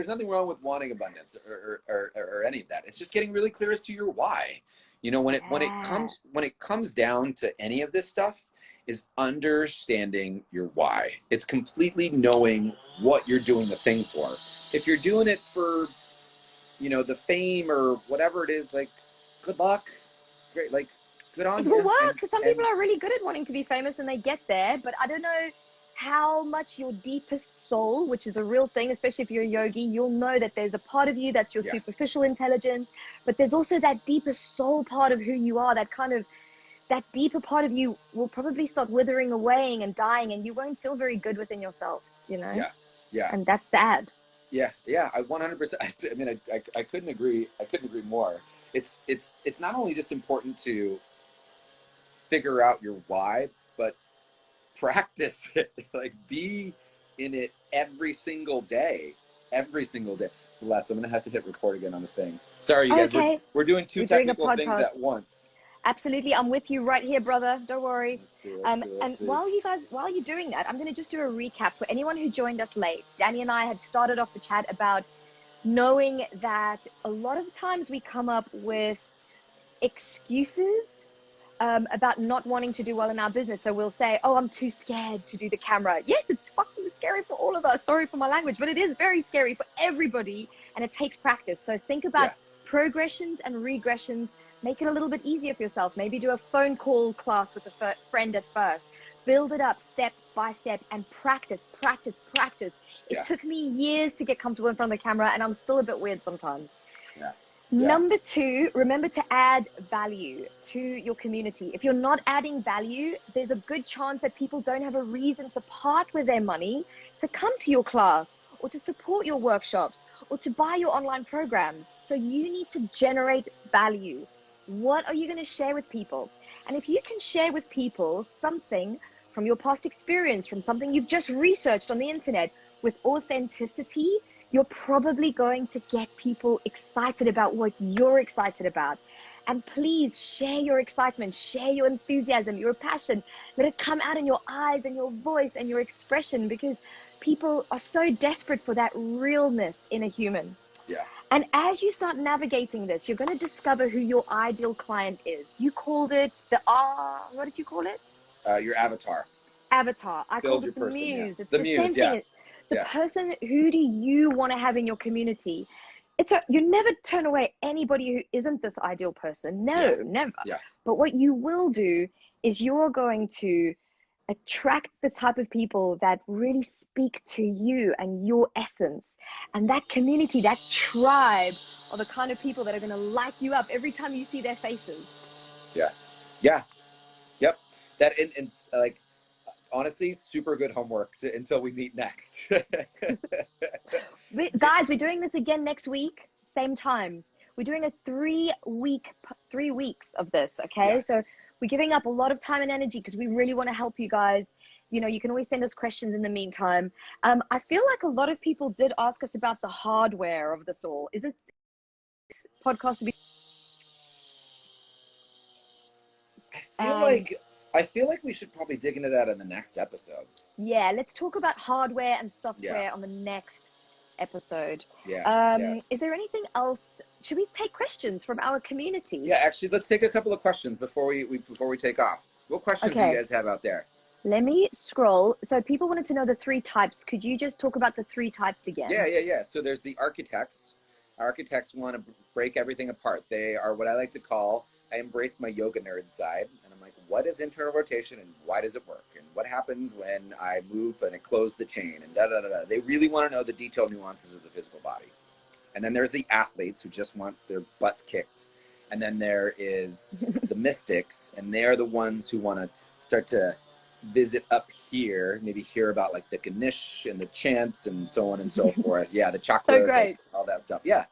nothing wrong with wanting abundance or any of that. It's just getting really clear as to your why. You know, when it comes down to any of this stuff, is understanding your why. It's completely knowing what you're doing the thing for. If you're doing it for, you know, the fame or whatever it is, like, good luck. Great, like, good on you. It will work. Some people are really good at wanting to be famous and they get there, but I don't know how much your deepest soul, which is a real thing, especially if you're a yogi, you'll know that there's a part of you that's your superficial intelligence, but there's also that deepest soul part of who you are, that deeper part of you will probably start withering away and dying, and you won't feel very good within yourself, you know? Yeah. And that's sad. Yeah. I 100%. I mean, I couldn't agree more. It's not only just important to figure out your why, but practice it. Like, be in it every single day. Celeste, I'm gonna have to hit record again on the thing. Sorry, you guys. Okay. We're doing two technical things at once. Absolutely, I'm with you right here, brother. Don't worry. Let's see. And while you're doing that, I'm going to just do a recap for anyone who joined us late. Danny and I had started off the chat about knowing that a lot of times we come up with excuses about not wanting to do well in our business. So we'll say, oh, I'm too scared to do the camera. Yes, it's fucking scary for all of us. Sorry for my language, but it is very scary for everybody, and it takes practice. So think about progressions and regressions. Make it a little bit easier for yourself. Maybe do a phone call class with a friend at first. Build it up step by step and practice. It took me years to get comfortable in front of the camera, and I'm still a bit weird sometimes. Number 2, remember to add value to your community. If you're not adding value, there's a good chance that people don't have a reason to part with their money to come to your class or to support your workshops or to buy your online programs. So you need to generate value. What are you going to share with people? And if you can share with people something from your past experience, from something you've just researched on the internet with authenticity, you're probably going to get people excited about what you're excited about. And please share your excitement, share your enthusiasm, your passion. Let it come out in your eyes and your voice and your expression, because people are so desperate for that realness in a human. Yeah. And as you start navigating this, you're going to discover who your ideal client is. You called it the, what did you call it? Your avatar. Avatar. I Build called your it the person, yeah. muse. It's The the muse, same yeah. thing. The Yeah. person, who do you want to have in your community? You never turn away anybody who isn't this ideal person. No, Yeah. never. Yeah. But what you will do is you're going to attract the type of people that really speak to you and your essence. And that community, that tribe are the kind of people that are going to light you up every time you see their faces. Yeah. Yeah. Yep. That and like, honestly, super good homework until we meet next. Guys, we're doing this again next week, same time. We're doing a 3 weeks of this, okay? Yeah. So we're giving up a lot of time and energy because we really want to help you guys. You know, you can always send us questions in the meantime. I feel like a lot of people did ask us about the hardware of this all. Is it podcast to be? I feel like we should probably dig into that in the next episode. Yeah, let's talk about hardware and software on the next episode. Yeah. Is there anything else? Should we take questions from our community? Yeah, actually, let's take a couple of questions before we take off. What questions do you guys have out there? Let me scroll. So people wanted to know the 3 types. Could you just talk about the 3 types again? Yeah. So there's the architects. Architects want to break everything apart. They are what I like to call, I embrace my yoga nerd side. And I'm like, what is internal rotation and why does it work? And what happens when I move and I close the chain and da-da-da-da. They really want to know the detailed nuances of the physical body. And then there's the athletes who just want their butts kicked. And then there is the mystics, and they're the ones who want to start to visit up here, maybe hear about like the Ganesh and the chants and so on and so forth. Yeah, the chakras, So great. like, all that stuff. Yeah.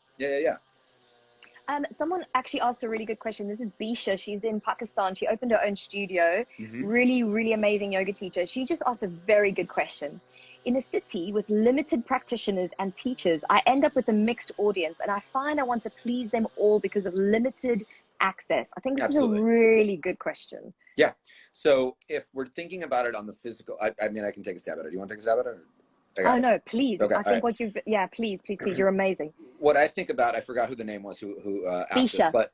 Someone actually asked a really good question. This is Bisha. She's in Pakistan. She opened her own studio. Really, really amazing yoga teacher. She just asked a very good question. In a city with limited practitioners and teachers, I end up with a mixed audience, and I find I want to please them all because of limited access. I think this is a really good question. Yeah. So if we're thinking about it on the physical, I mean, I can take a stab at it. Do you want to take a stab at it? Oh, no, please. Okay, I think what you've, yeah, please. You're amazing. What I think about, I forgot who the name was who asked this, but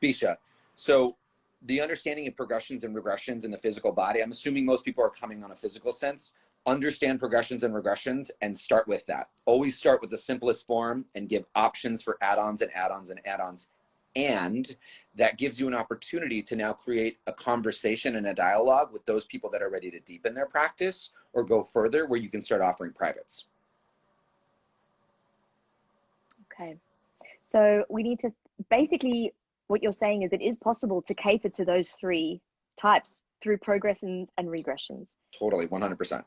Bisha. So the understanding of progressions and regressions in the physical body, I'm assuming most people are coming on a physical sense. Understand progressions and regressions and start with that. Always start with the simplest form and give options for add-ons and add-ons and add-ons. And that gives you an opportunity to now create a conversation and a dialogue with those people that are ready to deepen their practice or go further, where you can start offering privates. Okay. So we need to, basically what you're saying is it is possible to cater to those 3 types through progressions and regressions. Totally, 100%.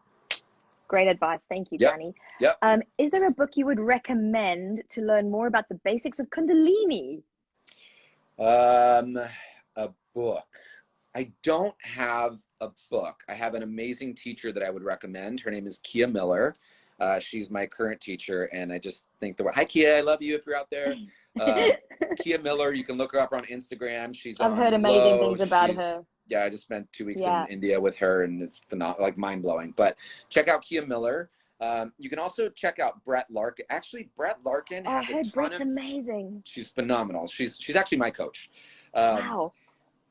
Great advice. Thank you, Danny. Yep. Is there a book you would recommend to learn more about the basics of Kundalini? A book. I don't have a book. I have an amazing teacher that I would recommend. Her name is Kia Miller. She's my current teacher, and I just think hi Kia, I love you if you're out there. Kia Miller, you can look her up on Instagram. I've heard amazing things about her. Yeah, I just spent 2 weeks in India with her, and it's phenomenal, like mind-blowing. But check out Kia Miller. You can also check out Brett Larkin. Actually, Brett Larkin has a ton Brett's amazing. She's phenomenal. She's actually my coach. Wow.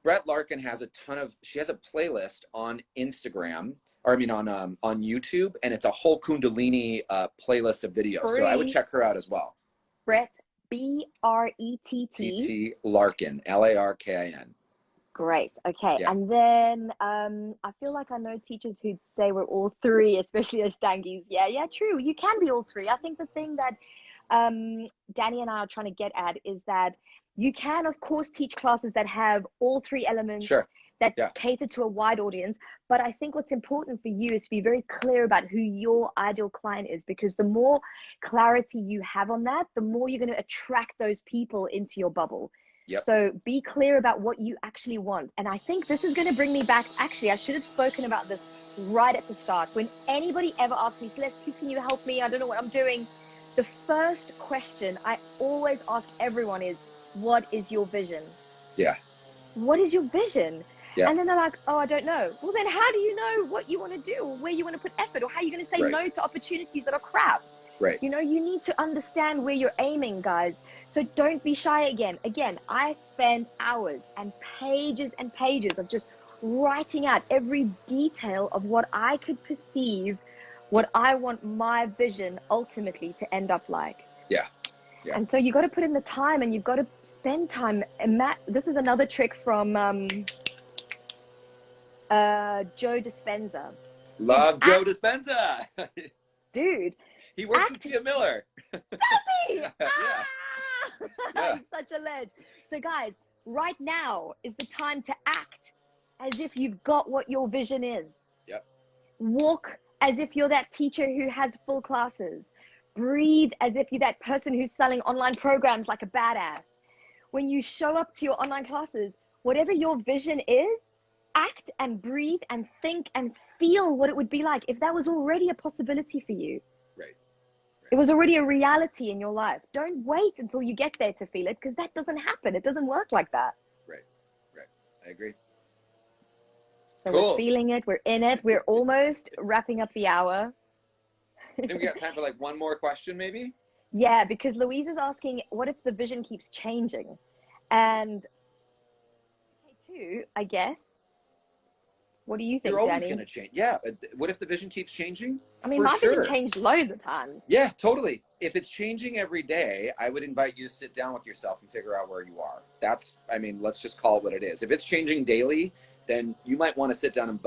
Brett Larkin has she has a playlist on Instagram, or I mean on YouTube, and it's a whole Kundalini playlist of videos. So I would check her out as well. Brett, B-R-E-T-T. Larkin, L-A-R-K-I-N. Great. Okay. Yeah. And then I feel like I know teachers who'd say we're all 3, especially Ashtangis. Yeah, true. You can be all 3. I think the thing that Danny and I are trying to get at is that you can, of course, teach classes that have all 3 elements that cater to a wide audience. But I think what's important for you is to be very clear about who your ideal client is, because the more clarity you have on that, the more you're going to attract those people into your bubble. Yep. So be clear about what you actually want. And I think this is going to bring me back. Actually, I should have spoken about this right at the start. When anybody ever asks me, Celeste, please can you help me? I don't know what I'm doing. The first question I always ask everyone is, what is your vision? Yeah. What is your vision? Yeah. And then they're like, oh, I don't know. Well, then how do you know what you want to do or where you want to put effort or how you're going to say Right. no to opportunities that are crap? Right. You know, you need to understand where you're aiming, guys. So don't be shy again. Again, I spend hours and pages of just writing out every detail of what I could perceive, what I want my vision ultimately to end up like. Yeah. Yeah. And so you got to put in the time and you've got to spend time. And Matt, this is another trick from Joe Dispenza. Love Joe Dispenza. Dude. He works with Tia Miller. Yeah. Yeah. I'm such a ledge. So guys, right now is the time to act as if you've got what your vision is. Yep. Walk as if you're that teacher who has full classes. Breathe as if you're that person who's selling online programs like a badass. When you show up to your online classes, whatever your vision is, act and breathe and think and feel what it would be like if that was already a possibility for you. Right. It was already a reality in your life. Don't wait until you get there to feel it, because that doesn't happen. It doesn't work like that. Right. Right. I agree. So Cool. we're feeling it. We're in it. We're almost wrapping up the hour. I think we got time for like one more question, maybe. Yeah, because Louise is asking, what if the vision keeps changing? And too, I guess. What do you think, You're always Danny? going to change. Yeah. What if the vision keeps changing? I mean, my vision changed loads of times. Yeah, totally. If it's changing every day, I would invite you to sit down with yourself and figure out where you are. That's, I mean, let's just call it what it is. If it's changing daily, then you might want to sit down and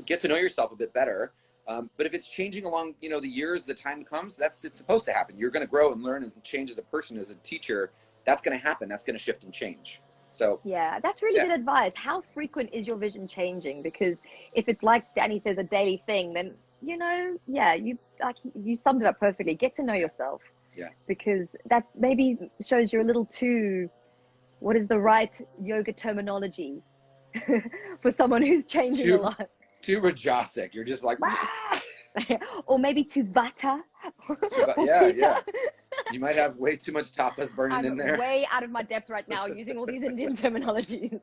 get to know yourself a bit better. But if it's changing along, you know, the years, the time comes, it's supposed to happen. You're going to grow and learn and change as a person, as a teacher. That's going to happen. That's going to shift and change. So yeah, that's really good advice. How frequent is your vision changing? Because if it's like Danny says, a daily thing, then, you know, yeah, you summed it up perfectly. Get to know yourself. Yeah. Because that maybe shows you're a little too, what is the right yoga terminology for someone who's changing a lot? Too rajasic. You're just like, or maybe too vata. Yeah. You might have way too much tapas burning in there. I'm way out of my depth right now using all these Indian terminologies.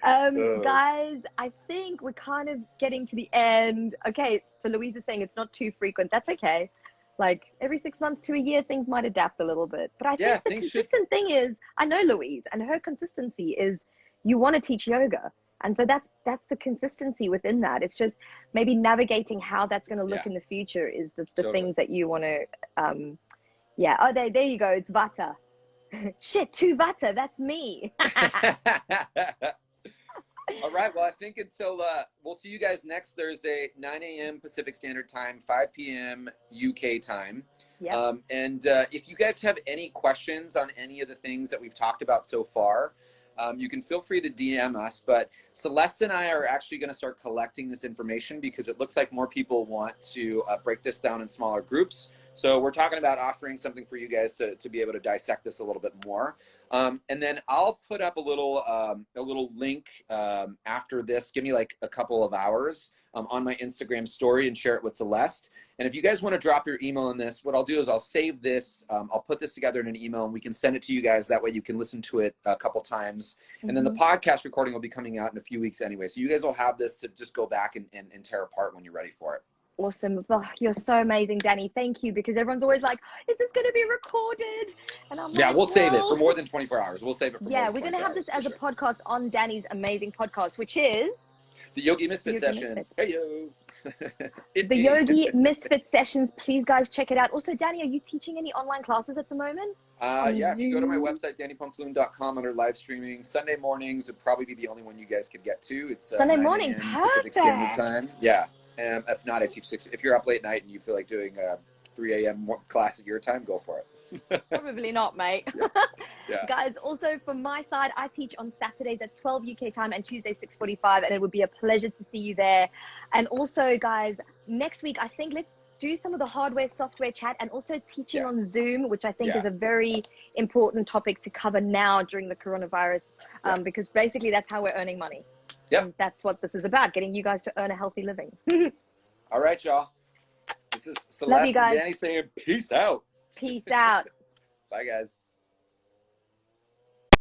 Guys, I think we're kind of getting to the end. Okay, so Louise is saying it's not too frequent. That's okay. Like every 6 months to a year, things might adapt a little bit. But I think the consistent thing is, I know Louise, and her consistency is you want to teach yoga. And so that's the consistency within that. It's just maybe navigating how that's going to look in the future is the things that you want to, oh, there you go. It's Vata. Shit, two Vata. That's me. All right. Well, I think until we'll see you guys next Thursday, 9 a.m. Pacific Standard Time, 5 p.m. UK time. Yep. And if you guys have any questions on any of the things that we've talked about so far, you can feel free to DM us. But Celeste and I are actually going to start collecting this information because it looks like more people want to break this down in smaller groups. So we're talking about offering something for you guys to be able to dissect this a little bit more. And then I'll put up a little link after this. Give me like a couple of hours on my Instagram story and share it with Celeste. And if you guys want to drop your email on this, what I'll do is I'll save this. I'll put this together in an email and we can send it to you guys. That way you can listen to it a couple times. And then the podcast recording will be coming out in a few weeks anyway. So you guys will have this to just go back and tear apart when you're ready for it. Awesome. Oh, you're so amazing, Danny. Thank you. Because everyone's always like, is this going to be recorded? And I'm like, we'll save it for more than 24 hours. We'll save it for we're going to have this as a podcast on Danny's amazing podcast, which is the Yogi Misfit Sessions. Hey, yo. The Yogi Misfit Sessions. Please, guys, check it out. Also, Danny, are you teaching any online classes at the moment? Yeah, if you go to my website, dannipomplun.com under live streaming, Sunday mornings would probably be the only one you guys could get to. It's Sunday morning, Pacific Standard Time. Yeah. If not, I teach 6. If you're up late night and you feel like doing a 3 a.m. class at your time, go for it. Probably not, mate. Yeah. Guys, also from my side, I teach on Saturdays at 12 UK time and Tuesdays 6:45, and it would be a pleasure to see you there. And also, guys, next week, I think let's do some of the hardware, software chat, and also teaching on Zoom, which I think is a very important topic to cover now during the coronavirus, because basically that's how we're earning money. Yep. And that's what this is about, getting you guys to earn a healthy living. All right, y'all. This is Celeste and Danny saying peace out. Peace out. Bye, guys.